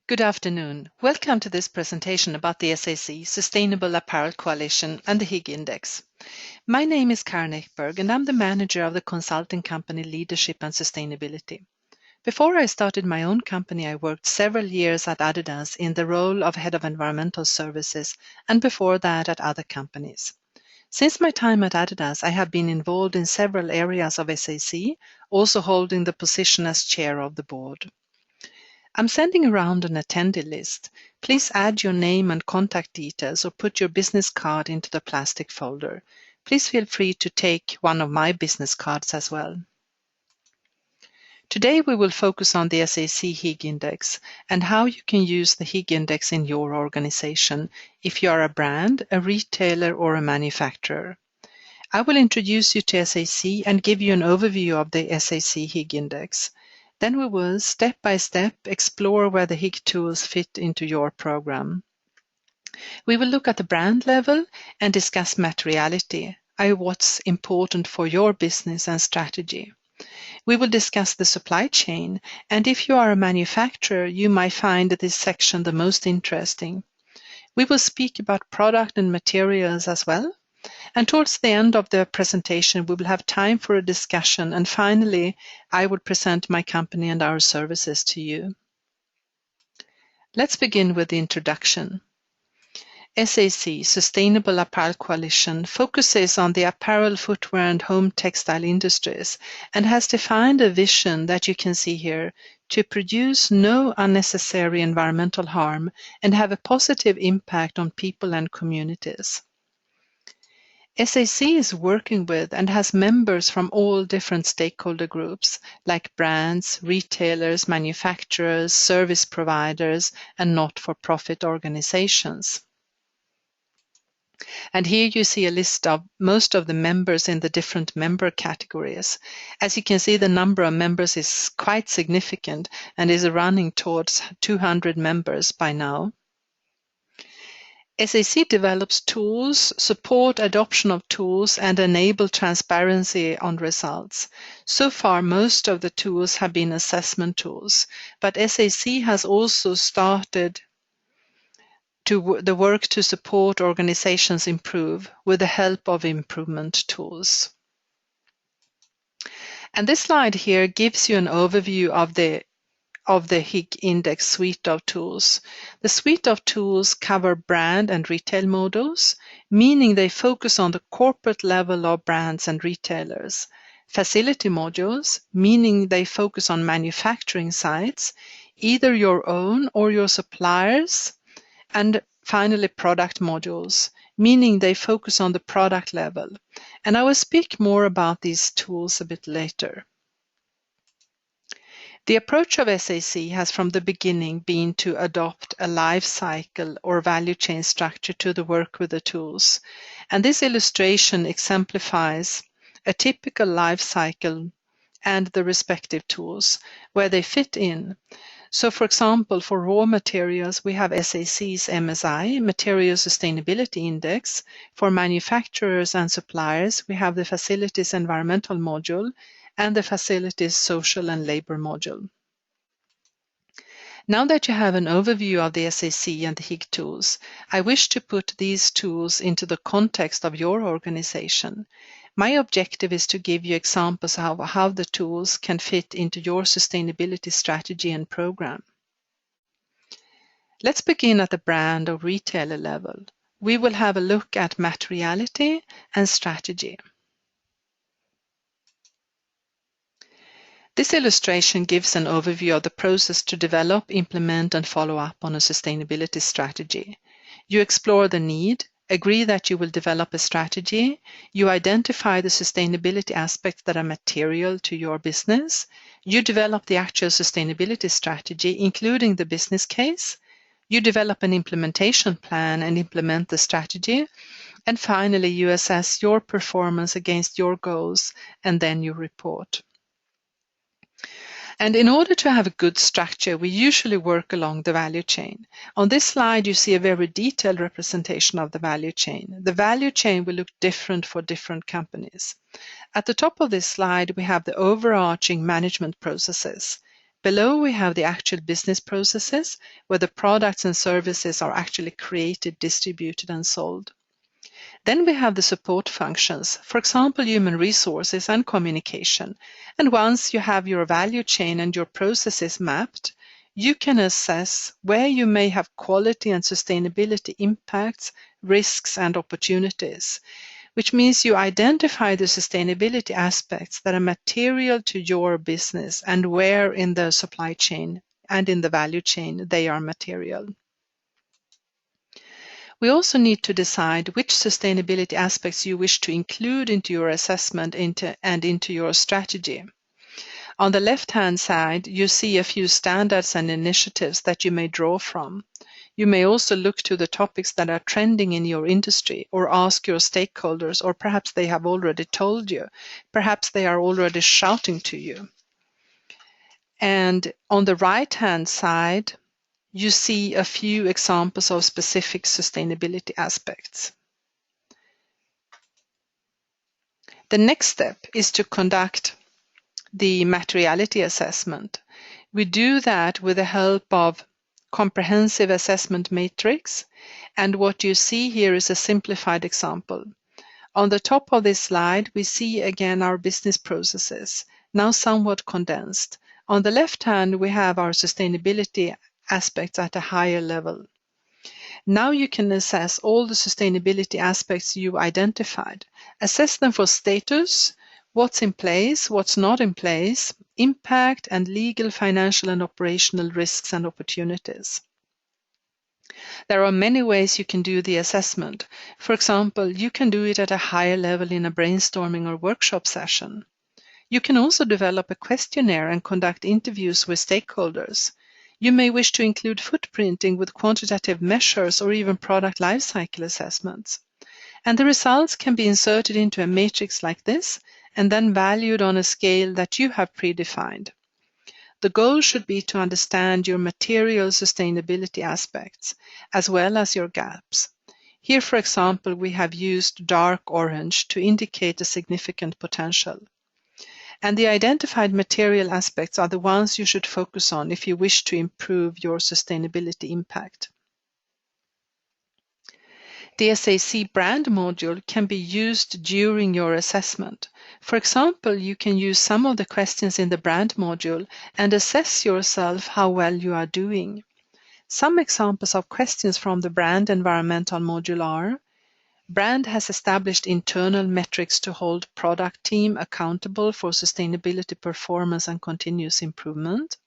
Good afternoon. Welcome to this presentation about the SAC, Sustainable Apparel Coalition, and the Higg Index. My name is Karin Ekberg, and I'm the manager of the consulting company Leadership and Sustainability. Before I started my own company, I worked several years at Adidas in the role of Head of Environmental Services, and before that at other companies. Since my time at Adidas, I have been involved in several areas of SAC, also holding the position as chair of the board. I'm sending around an attendee list. Please add your name and contact details or put your business card into the plastic folder. Please feel free to take one of my business cards as well. Today we will focus on the SAC Higg Index and how you can use the Higg Index in your organization if you are a brand, a retailer, or a manufacturer. I will introduce you to SAC and give you an overview of the SAC Higg Index. Then we will, step by step, explore where the Higg Tools fit into your program. We will look at the brand level and discuss materiality, what's important for your business and strategy. We will discuss the supply chain, and if you are a manufacturer, you might find this section the most interesting. We will speak about product and materials as well. And towards the end of the presentation, we will have time for a discussion. And finally, I will present my company and our services to you. Let's begin with the introduction. SAC, Sustainable Apparel Coalition, focuses on the apparel, footwear, and home textile industries and has defined a vision that you can see here to produce no unnecessary environmental harm and have a positive impact on people and communities. SAC is working with and has members from all different stakeholder groups like brands, retailers, manufacturers, service providers, and not-for-profit organizations. And here you see a list of most of the members in the different member categories. As you can see, the number of members is quite significant and is running towards 200 members by now. SAC develops tools, support adoption of tools, and enable transparency on results. So far, most of the tools have been assessment tools, but SAC has also started the work to support organizations improve with the help of improvement tools. And this slide here gives you an overview of the Higg Index suite of tools. The suite of tools cover brand and retail models, meaning they focus on the corporate level of brands and retailers. Facility modules, meaning they focus on manufacturing sites, either your own or your suppliers. And finally, product modules, meaning they focus on the product level. And I will speak more about these tools a bit later. The approach of SAC has from the beginning been to adopt a life cycle or value chain structure to the work with the tools. And this illustration exemplifies a typical life cycle and the respective tools, where they fit in. So, for example, for raw materials, we have SAC's MSI, Material Sustainability Index. For manufacturers and suppliers, we have the Facilities Environmental Module and the Facilities Social and Labor Module. Now that you have an overview of the SAC and the Higg Tools, I wish to put these tools into the context of your organization. My objective is to give you examples of how the tools can fit into your sustainability strategy and program. Let's begin at the brand or retailer level. We will have a look at materiality and strategy. This illustration gives an overview of the process to develop, implement, and follow up on a sustainability strategy. You explore the need, agree that you will develop a strategy, you identify the sustainability aspects that are material to your business, you develop the actual sustainability strategy, including the business case, you develop an implementation plan and implement the strategy, and finally you assess your performance against your goals and then you report. And in order to have a good structure, we usually work along the value chain. On this slide, you see a very detailed representation of the value chain. The value chain will look different for different companies. At the top of this slide, we have the overarching management processes. Below we have the actual business processes where the products and services are actually created, distributed and sold. Then we have the support functions, for example, human resources and communication. And once you have your value chain and your processes mapped, you can assess where you may have quality and sustainability impacts, risks and opportunities, which means you identify the sustainability aspects that are material to your business and where in the supply chain and in the value chain they are material. We also need to decide which sustainability aspects you wish to include into your assessment and into your strategy. On the left-hand side, you see a few standards and initiatives that you may draw from. You may also look to the topics that are trending in your industry or ask your stakeholders, or perhaps they have already told you. Perhaps they are already shouting to you. And on the right-hand side, you see a few examples of specific sustainability aspects. The next step is to conduct the materiality assessment. We do that with the help of comprehensive assessment matrix, and what you see here is a simplified example. On the top of this slide, we see again our business processes, now somewhat condensed. On the left hand, we have our sustainability aspects at a higher level. Now you can assess all the sustainability aspects you identified. Assess them for status, what's in place, what's not in place, impact, and legal, financial, and operational risks and opportunities. There are many ways you can do the assessment. For example, you can do it at a higher level in a brainstorming or workshop session. You can also develop a questionnaire and conduct interviews with stakeholders. You may wish to include footprinting with quantitative measures or even product lifecycle assessments. And the results can be inserted into a matrix like this and then valued on a scale that you have predefined. The goal should be to understand your material sustainability aspects as well as your gaps. Here, for example, we have used dark orange to indicate a significant potential. And the identified material aspects are the ones you should focus on if you wish to improve your sustainability impact. The SAC brand module can be used during your assessment. For example, you can use some of the questions in the brand module and assess yourself how well you are doing. Some examples of questions from the brand environmental module are: brand has established internal metrics to hold product team accountable for sustainability performance and continuous improvement.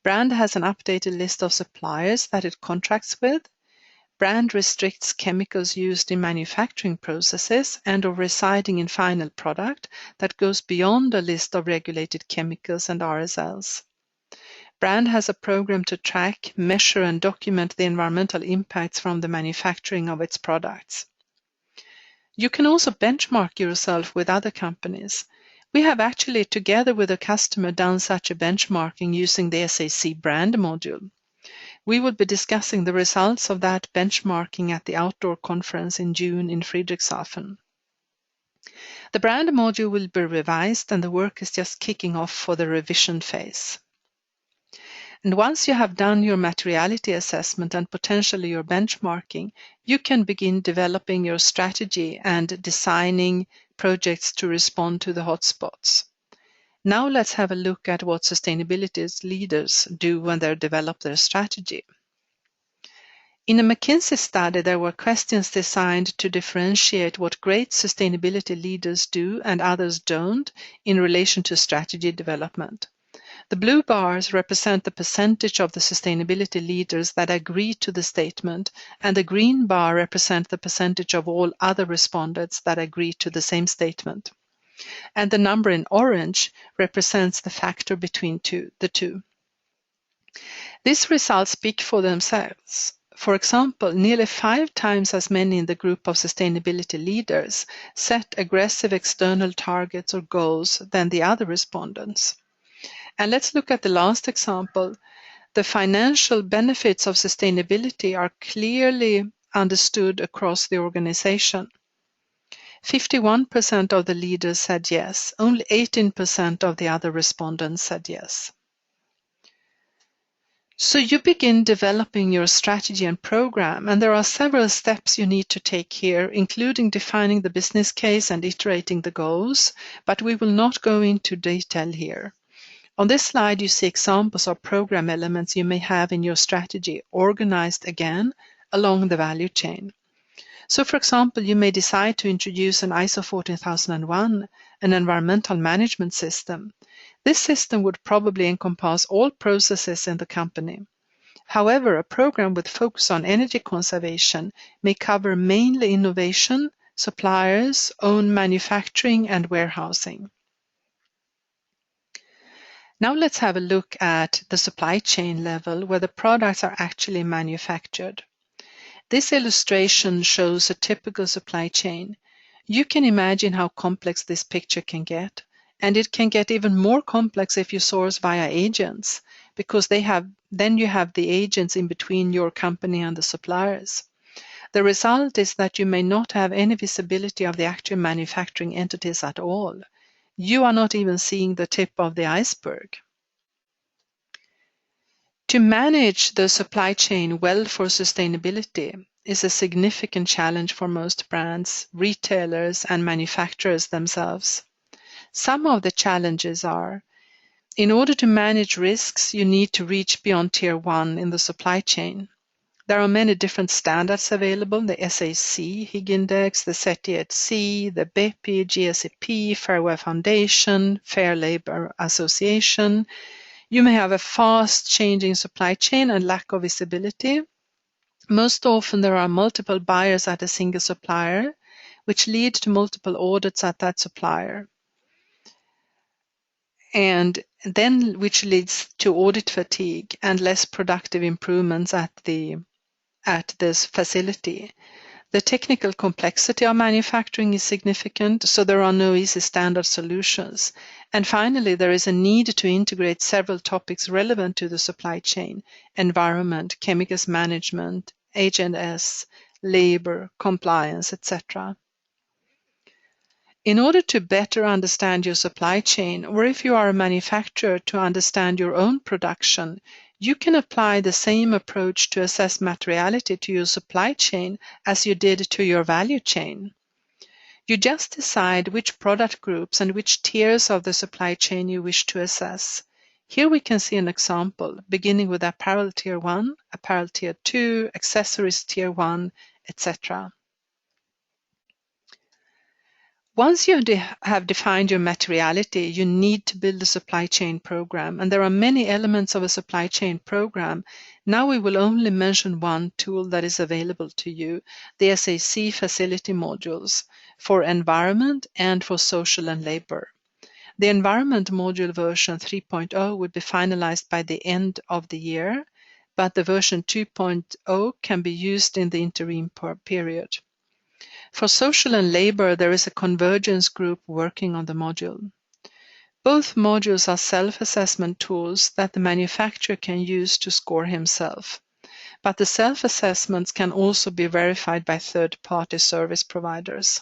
Brand has an updated list of suppliers that it contracts with. Brand restricts chemicals used in manufacturing processes and or residing in final product that goes beyond a list of regulated chemicals and RSLs. Brand has a program to track, measure, and document the environmental impacts from the manufacturing of its products. You can also benchmark yourself with other companies. We have actually, together with a customer, done such a benchmarking using the SAC brand module. We will be discussing the results of that benchmarking at the outdoor conference in June in Friedrichshafen. The brand module will be revised and the work is just kicking off for the revision phase. And once you have done your materiality assessment and potentially your benchmarking, you can begin developing your strategy and designing projects to respond to the hotspots. Now let's have a look at what sustainability leaders do when they develop their strategy. In a McKinsey study, there were questions designed to differentiate what great sustainability leaders do and others don't in relation to strategy development. The blue bars represent the percentage of the sustainability leaders that agree to the statement, and the green bar represents the percentage of all other respondents that agree to the same statement. And the number in orange represents the factor between the two. These results speak for themselves. For example, nearly 5 times as many in the group of sustainability leaders set aggressive external targets or goals than the other respondents. And let's look at the last example. The financial benefits of sustainability are clearly understood across the organization. 51% of the leaders said yes. Only 18% of the other respondents said yes. So you begin developing your strategy and program, and there are several steps you need to take here, including defining the business case and iterating the goals, but we will not go into detail here. On this slide, you see examples of program elements you may have in your strategy, organized again along the value chain. So for example, you may decide to introduce an ISO 14001, an environmental management system. This system would probably encompass all processes in the company. However, a program with focus on energy conservation may cover mainly innovation, suppliers, own manufacturing, and warehousing. Now let's have a look at the supply chain level where the products are actually manufactured. This illustration shows a typical supply chain. You can imagine how complex this picture can get, and it can get even more complex if you source via agents, because then you have the agents in between your company and the suppliers. The result is that you may not have any visibility of the actual manufacturing entities at all. You are not even seeing the tip of the iceberg. To manage the supply chain well for sustainability is a significant challenge for most brands, retailers, and manufacturers themselves. Some of the challenges are: in order to manage risks, you need to reach beyond Tier 1 in the supply chain. There are many different standards available: the SAC, Higg Index, the 38C, the BEPI, GSEP, Fairware Foundation, Fair Labor Association. You may have a fast-changing supply chain and lack of visibility. Most often there are multiple buyers at a single supplier, which lead to multiple audits at that supplier, and then which leads to audit fatigue and less productive improvements at this facility. The technical complexity of manufacturing is significant, so there are no easy standard solutions. And finally, there is a need to integrate several topics relevant to the supply chain: environment, chemicals management, H&S, labor, compliance, etc. In order to better understand your supply chain, or if you are a manufacturer, to understand your own production, you can apply the same approach to assess materiality to your supply chain as you did to your value chain. You just decide which product groups and which tiers of the supply chain you wish to assess. Here we can see an example, beginning with apparel tier 1, apparel tier 2, accessories tier 1, etc. Once you have defined your materiality, you need to build a supply chain program, and there are many elements of a supply chain program. Now we will only mention one tool that is available to you: the SAC facility modules for environment and for social and labor. The environment module version 3.0 will be finalized by the end of the year, but the version 2.0 can be used in the interim period. For social and labor, there is a convergence group working on the module. Both modules are self-assessment tools that the manufacturer can use to score himself, but the self-assessments can also be verified by third-party service providers.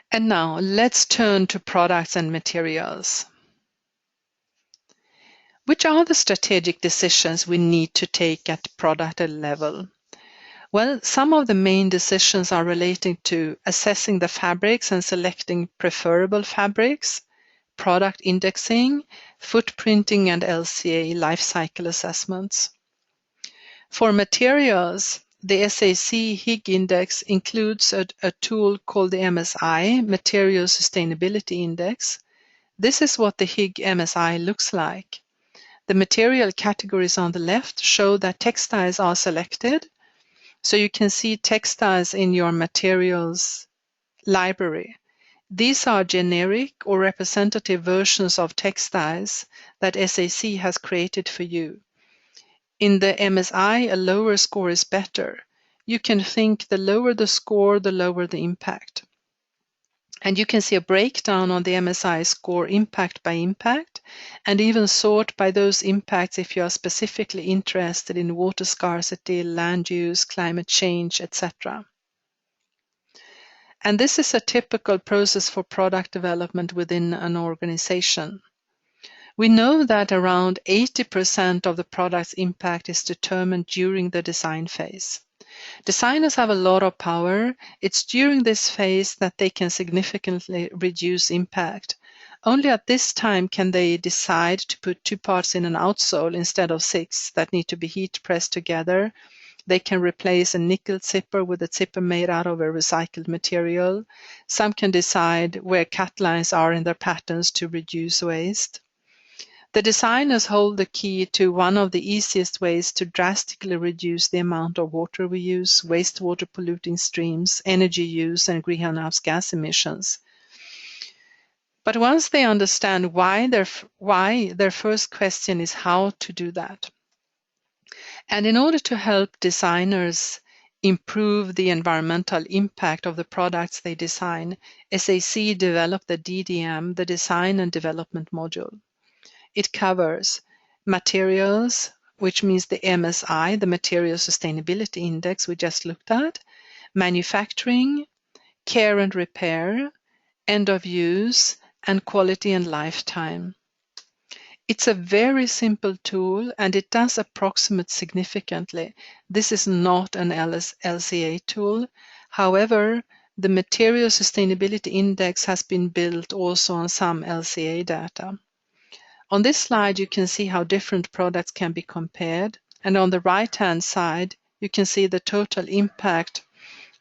And now let's turn to products and materials. Which are the strategic decisions we need to take at product level? Well, some of the main decisions are relating to assessing the fabrics and selecting preferable fabrics, product indexing, footprinting, and LCA life cycle assessments. For materials, the SAC Higg Index includes a tool called the MSI, Material Sustainability Index. This is what the Higg MSI looks like. The material categories on the left show that textiles are selected. So you can see textiles in your materials library. These are generic or representative versions of textiles that SAC has created for you. In the MSI, a lower score is better. You can think the lower the score, the lower the impact. And you can see a breakdown on the MSI score impact by impact, and even sort by those impacts if you are specifically interested in water scarcity, land use, climate change, etc. And this is a typical process for product development within an organization. We know that around 80% of the product's impact is determined during the design phase. Designers have a lot of power. It's during this phase that they can significantly reduce impact. Only at this time can they decide to put 2 parts in an outsole instead of 6 that need to be heat pressed together. They can replace a nickel zipper with a zipper made out of a recycled material. Some can decide where cut lines are in their patterns to reduce waste. The designers hold the key to one of the easiest ways to drastically reduce the amount of water we use, wastewater polluting streams, energy use, and greenhouse gas emissions. But once they understand why, their first question is how to do that. And in order to help designers improve the environmental impact of the products they design, SAC developed the DDM, the Design and Development Module. It covers materials, which means the MSI, the Material Sustainability Index we just looked at, manufacturing, care and repair, end of use, and quality and lifetime. It's a very simple tool and it does approximate significantly. This is not an LCA tool. However, the Material Sustainability Index has been built also on some LCA data. On this slide, you can see how different products can be compared. And on the right-hand side, you can see the total impact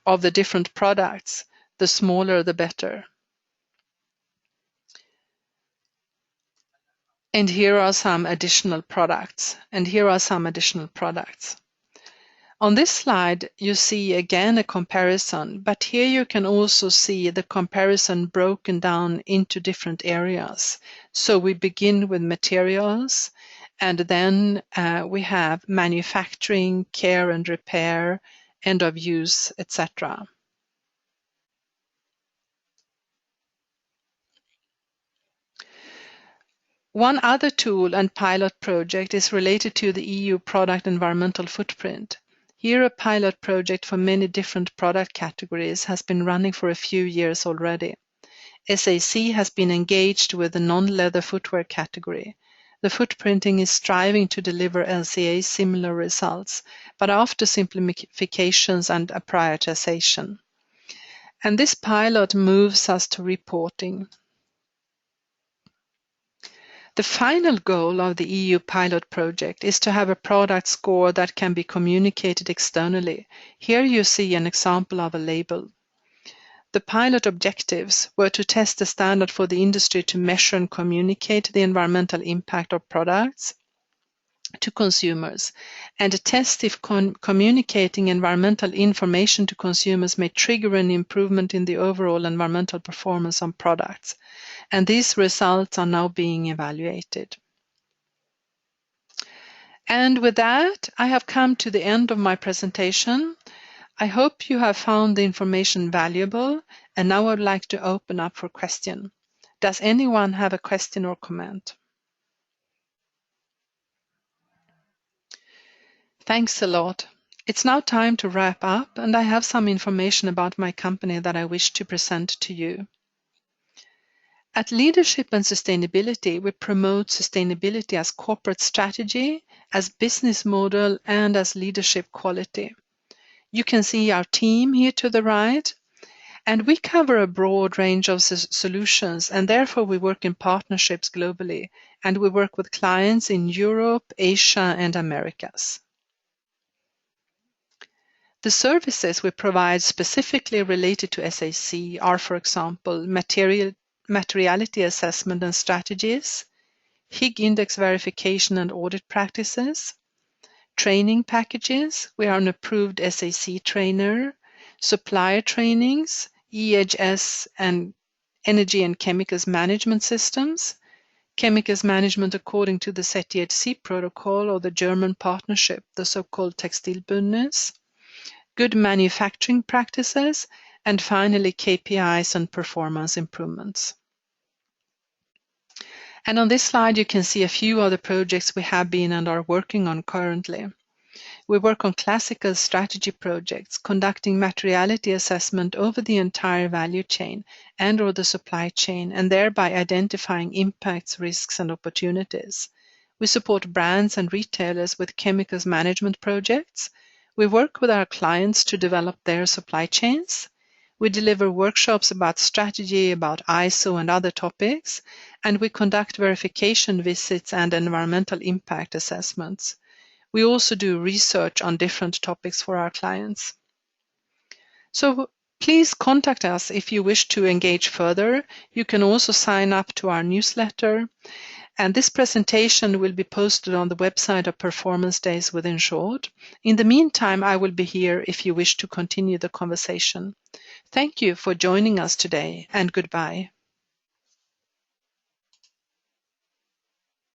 of the different products. The smaller, the better. And here are some additional products. On this slide, you see again a comparison, but here you can also see the comparison broken down into different areas. So we begin with materials, and then we have manufacturing, care and repair, end of use, etc. One other tool and pilot project is related to the EU product environmental footprint. Here, a pilot project for many different product categories has been running for a few years already. SAC has been engaged with the non-leather footwear category. The footprinting is striving to deliver LCA similar results, but after simplifications and a prioritization. And this pilot moves us to reporting. The final goal of the EU pilot project is to have a product score that can be communicated externally. Here you see an example of a label. The pilot objectives were to test the standard for the industry to measure and communicate the environmental impact of products to consumers, and test if communicating environmental information to consumers may trigger an improvement in the overall environmental performance on products. And these results are now being evaluated. And with that, I have come to the end of my presentation. I hope you have found the information valuable, and now I would like to open up for questions. Does anyone have a question or comment? Thanks a lot. It's now time to wrap up, and I have some information about my company that I wish to present to you. At Leadership and Sustainability, we promote sustainability as corporate strategy, as business model, and as leadership quality. You can see our team here to the right, and we cover a broad range of solutions, and therefore we work in partnerships globally, and we work with clients in Europe, Asia, and Americas. The services we provide specifically related to SAC are, for example, materiality assessment and strategies, Higg Index verification and audit practices, training packages. We are an approved SAC trainer, supplier trainings, EHS and energy and chemicals management systems, chemicals management according to the ZTHC protocol or the German partnership, the so-called Textilbündnis, good manufacturing practices, and finally KPIs and performance improvements. And on this slide you can see a few of the projects we have been and are working on currently. We work on classical strategy projects, conducting materiality assessment over the entire value chain and/or the supply chain, and thereby identifying impacts, risks, and opportunities. We support brands and retailers with chemicals management projects. We work with our clients to develop their supply chains. We deliver workshops about strategy, about ISO and other topics, and we conduct verification visits and environmental impact assessments. We also do research on different topics for our clients. So please contact us if you wish to engage further. You can also sign up to our newsletter. And this presentation will be posted on the website of Performance Days within short. In the meantime, I will be here if you wish to continue the conversation. Thank you for joining us today, and goodbye.